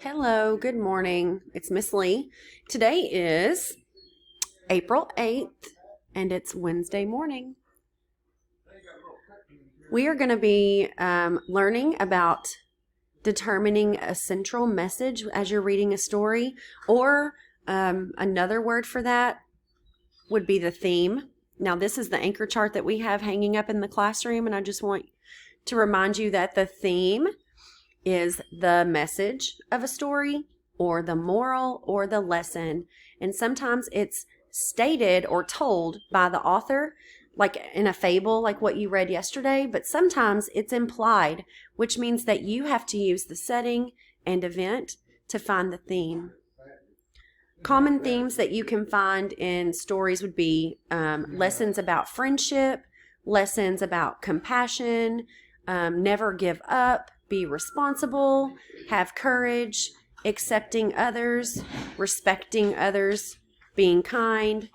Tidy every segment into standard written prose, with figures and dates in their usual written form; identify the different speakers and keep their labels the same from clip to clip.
Speaker 1: Hello, good morning. It's Miss Lee. Today is April 8th, and it's Wednesday morning. We are going to be learning about determining a central message as you're reading a story, or another word for that would be the theme. Now, this is the anchor chart that we have hanging up in the classroom, and I just want to remind you that the theme is the message of a story or the moral or the lesson. And sometimes it's stated or told by the author, like in a fable, like what you read yesterday, but sometimes it's implied, which means that you have to use the setting and event to find the theme. Common themes that you can find in stories would be lessons about friendship, lessons about compassion, never give up, be responsible, have courage, accepting others, respecting others, being kind,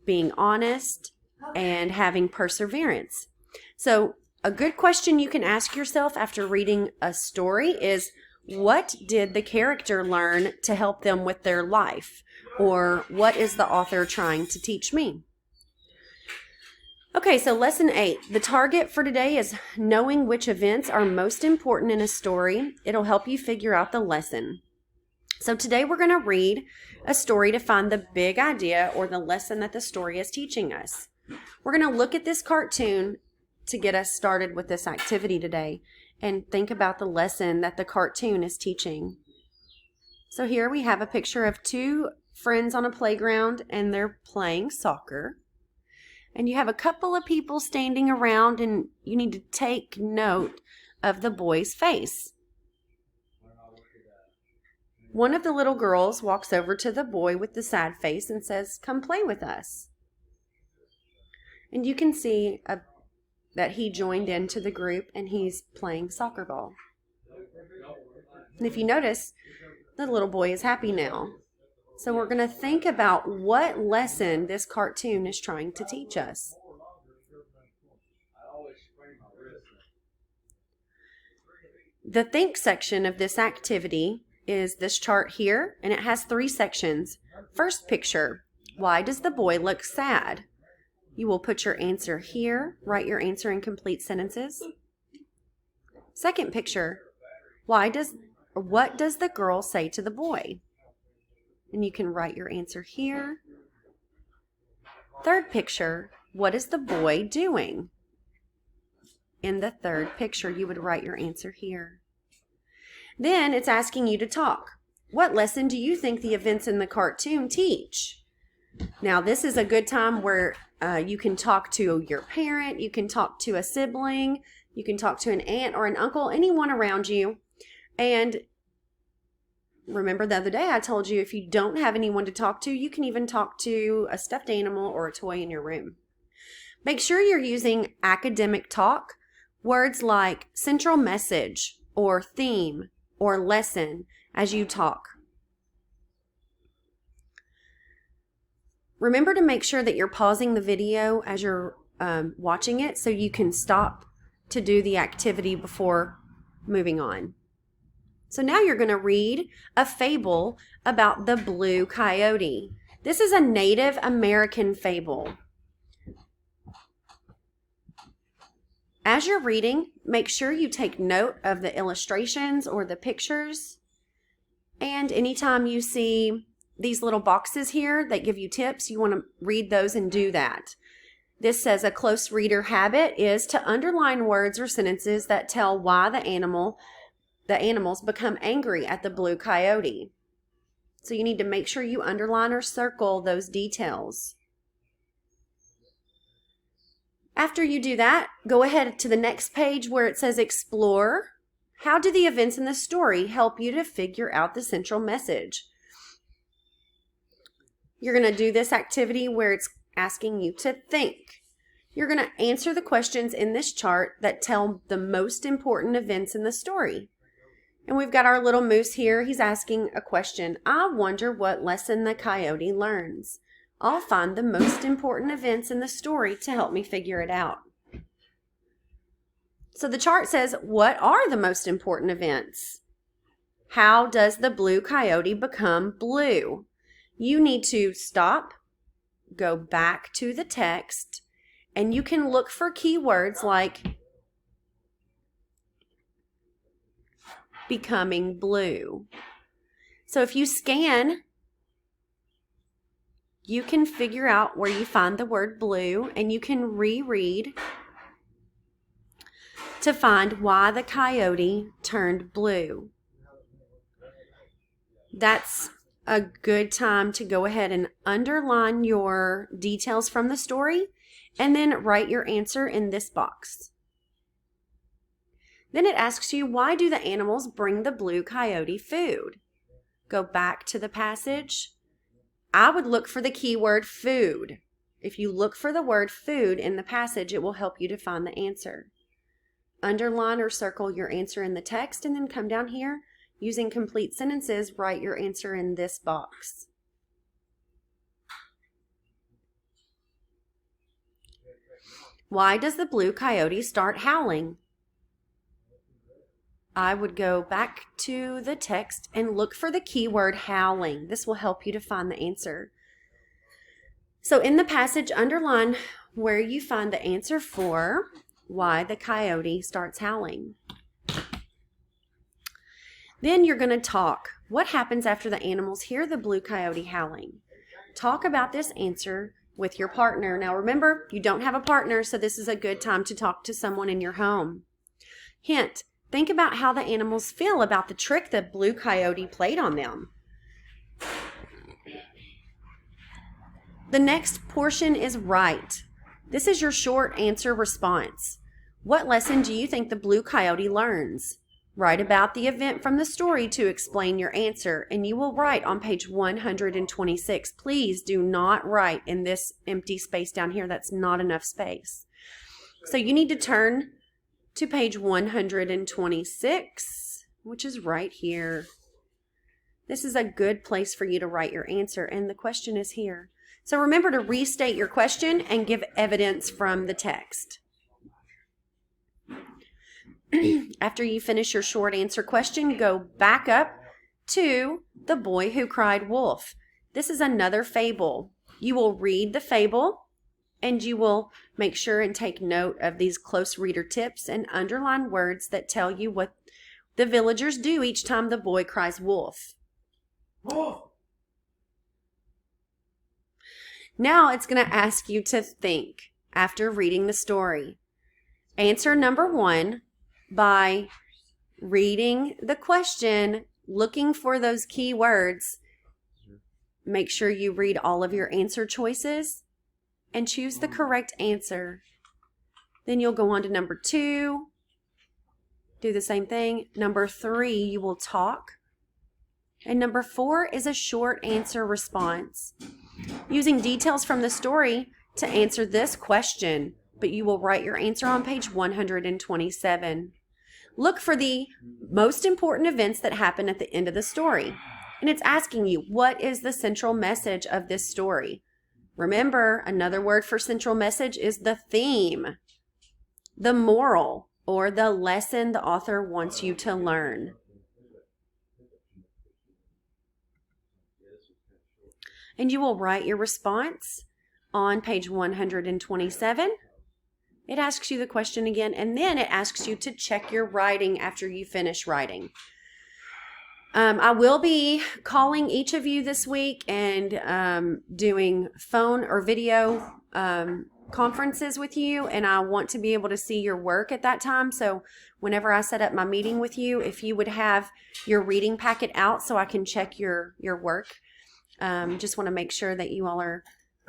Speaker 1: being honest, and having perseverance. So a good question you can ask yourself after reading a story is, what did the character learn to help them with their life? Or what is the author trying to teach me? Okay, so lesson 8. The target for today is knowing which events are most important in a story. It'll help you figure out the lesson. So today we're going to read a story to find the big idea or the lesson that the story is teaching us. We're going to look at this cartoon to get us started with this activity today and think about the lesson that the cartoon is teaching. So here we have a picture of two friends on a playground and they're playing soccer. And you have a couple of people standing around, and you need to take note of the boy's face. One of the little girls walks over to the boy with the sad face and says, "Come play with us." And you can see that he joined into the group and he's playing soccer ball. And if you notice, the little boy is happy now. So we're going to think about what lesson this cartoon is trying to teach us. The think section of this activity is this chart here, and it has 3 sections. First picture, why does the boy look sad? You will put your answer here, write your answer in complete sentences. Second picture, what does the girl say to the boy? And you can write your answer here. Third picture, what is the boy doing? In the third picture, you would write your answer here. Then it's asking you to talk. What lesson do you think the events in the cartoon teach? Now, this is a good time where you can talk to your parent, you can talk to a sibling, you can talk to an aunt or an uncle, anyone around you. And remember the other day I told you if you don't have anyone to talk to, you can even talk to a stuffed animal or a toy in your room. Make sure you're using academic talk, words like central message or theme or lesson as you talk. Remember to make sure that you're pausing the video as you're watching it so you can stop to do the activity before moving on. So now you're going to read a fable about the Blue Coyote. This is a Native American fable. As you're reading, make sure you take note of the illustrations or the pictures. And anytime you see these little boxes here that give you tips, you want to read those and do that. This says a close reader habit is to underline words or sentences that tell why the animals become angry at the Blue Coyote. So you need to make sure you underline or circle those details. After you do that, go ahead to the next page where it says explore. How do the events in the story help you to figure out the central message? You're going to do this activity where it's asking you to think. You're going to answer the questions in this chart that tell the most important events in the story. And we've got our little moose here. He's asking a question. I wonder what lesson the coyote learns. I'll find the most important events in the story to help me figure it out. So the chart says, what are the most important events? How does the blue coyote become blue? You need to stop, go back to the text, and you can look for keywords like becoming blue. So if you scan, you can figure out where you find the word blue, and you can reread to find why the coyote turned blue. That's a good time to go ahead and underline your details from the story and then write your answer in this box. Then it asks you, why do the animals bring the blue coyote food? Go back to the passage. I would look for the keyword food. If you look for the word food in the passage, it will help you to find the answer. Underline or circle your answer in the text, and then come down here. Using complete sentences, write your answer in this box. Why does the blue coyote start howling? I would go back to the text and look for the keyword howling. This will help you to find the answer. So in the passage, underline where you find the answer for why the coyote starts howling. Then you're going to talk. What happens after the animals hear the blue coyote howling? Talk about this answer with your partner. Now remember, you don't have a partner, so this is a good time to talk to someone in your home. Hint, think about how the animals feel about the trick the blue coyote played on them. The next portion is write. This is your short answer response. What lesson do you think the blue coyote learns? Write about the event from the story to explain your answer, and you will write on page 126. Please do not write in this empty space down here. That's not enough space. So you need to turn to page 126, which is right here. This is a good place for you to write your answer, and the question is here. So remember to restate your question and give evidence from the text. After you finish your short answer question, go back up to The Boy Who Cried Wolf. This is another fable. You will read the fable, and you will make sure and take note of these close reader tips and underline words that tell you what the villagers do each time the boy cries wolf. Wolf! Now it's going to ask you to think after reading the story. Answer number 1 by reading the question, looking for those key words. Make sure you read all of your answer choices and choose the correct answer. Then you'll go on to number 2. Do the same thing. Number 3, you will talk. And number 4 is a short answer response. Using details from the story to answer this question, but you will write your answer on page 127. Look for the most important events that happen at the end of the story. And it's asking you, what is the central message of this story? Remember, another word for central message is the theme, the moral, or the lesson the author wants you to learn. And you will write your response on page 127. It asks you the question again, and then it asks you to check your writing after you finish writing. I will be calling each of you this week and doing phone or video conferences with you, and I want to be able to see your work at that time. So whenever I set up my meeting with you, if you would have your reading packet out so I can check your work. Just want to make sure that you all are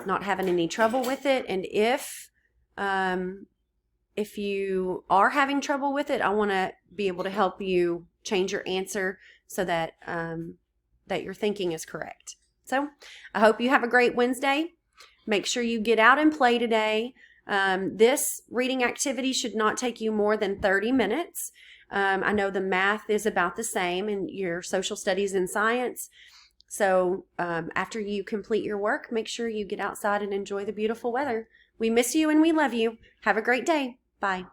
Speaker 1: not having any trouble with it. And if you are having trouble with it, I want to be able to help you change your answer so that that your thinking is correct. So I hope you have a great Wednesday. Make sure you get out and play today. This reading activity should not take you more than 30 minutes. I know the math is about the same in your social studies and science. So after you complete your work, make sure you get outside and enjoy the beautiful weather. We miss you and we love you. Have a great day. Bye.